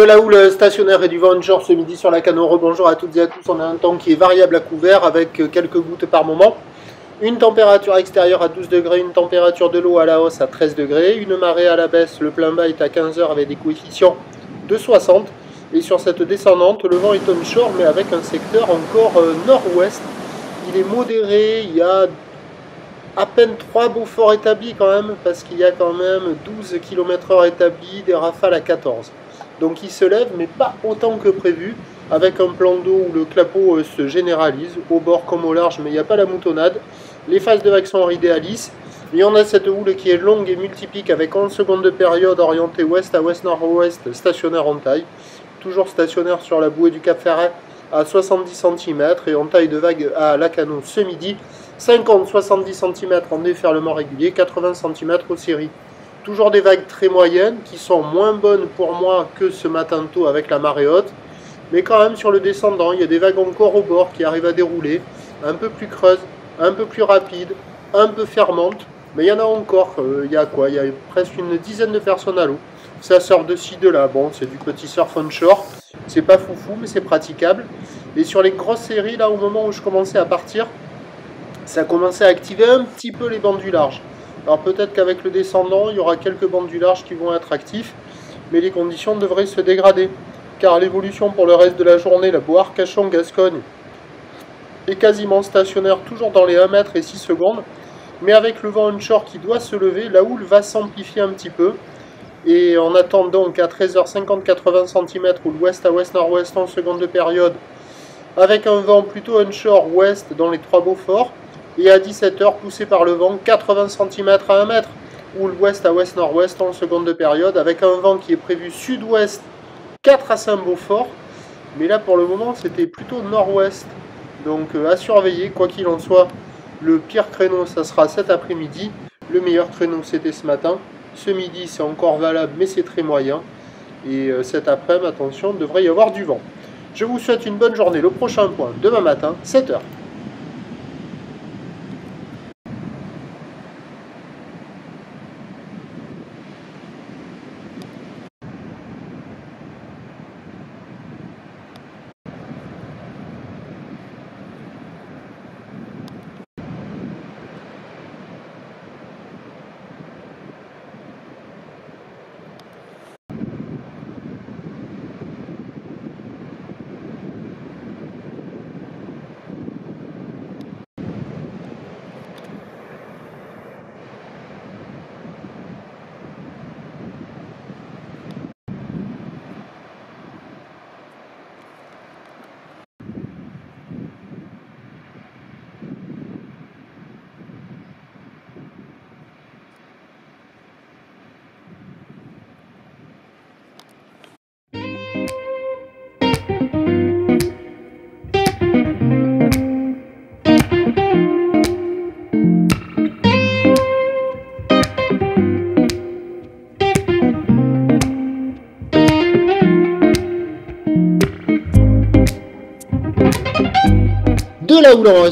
De la houle stationnaire et du vent onshore ce midi sur la Cano. Rebonjour à toutes et à tous. On a un temps qui est variable à couvert avec quelques gouttes par moment. Une température extérieure à 12 degrés, une température de l'eau à la hausse à 13 degrés, une marée à la baisse, le plein bas est à 15 heures avec des coefficients de 60. Et sur cette descendante, le vent est onshore mais avec un secteur encore nord-ouest. Il est modéré, il y a à peine 3 Beaufort établis quand même, parce qu'il y a quand même 12 km/h établis, des rafales à 14. Donc il se lève, mais pas autant que prévu, avec un plan d'eau où le clapot se généralise, au bord comme au large, mais il n'y a pas la moutonnade. Les phases de vagues sont en idéalis. Et on a cette houle qui est longue et multiplique avec 11 secondes de période orientée ouest à ouest-nord-ouest, stationnaire en taille. Toujours stationnaire sur la bouée du Cap Ferret à 70 cm et en taille de vague à la Cano ce midi. 50-70 cm en déferlement régulier, 80 cm aux séries. Toujours des vagues très moyennes qui sont moins bonnes pour moi que ce matin tôt avec la marée haute. Mais quand même sur le descendant, il y a des vagues encore au bord qui arrivent à dérouler, un peu plus creuses, un peu plus rapides, un peu fermantes. Mais il y en a encore, il y a presque une dizaine de personnes à l'eau. Ça sort de ci, de là. Bon, c'est du petit surf onshore. C'est pas foufou, mais c'est praticable. Et sur les grosses séries, là, au moment où je commençais à partir, ça commençait à activer un petit peu les bancs du large. Alors peut-être qu'avec le descendant, il y aura quelques bancs du large qui vont être actifs, mais les conditions devraient se dégrader. Car l'évolution pour le reste de la journée, la Beauharcachon-Gascogne, est quasiment stationnaire, toujours dans les 1 mètre et 6 secondes. Mais avec le vent onshore qui doit se lever, la houle va s'amplifier un petit peu. Et on attend donc à 13h50, 80 cm ou l'ouest à ouest-nord-ouest en seconde de période, avec un vent plutôt onshore ouest dans les 3 Beauforts. Et à 17h, poussé par le vent, 80 cm à 1 mètre, ou l'ouest à ouest-nord-ouest en seconde de période, avec un vent qui est prévu sud-ouest, 4 à 5 Beaufort. Mais là, pour le moment, c'était plutôt nord-ouest. Donc à surveiller, quoi qu'il en soit, le pire créneau, ça sera cet après-midi. Le meilleur créneau, c'était ce matin. Ce midi, c'est encore valable, mais c'est très moyen. Et cet après-midi, attention, il devrait y avoir du vent. Je vous souhaite une bonne journée. Le prochain point, demain matin, 7h. De la houle en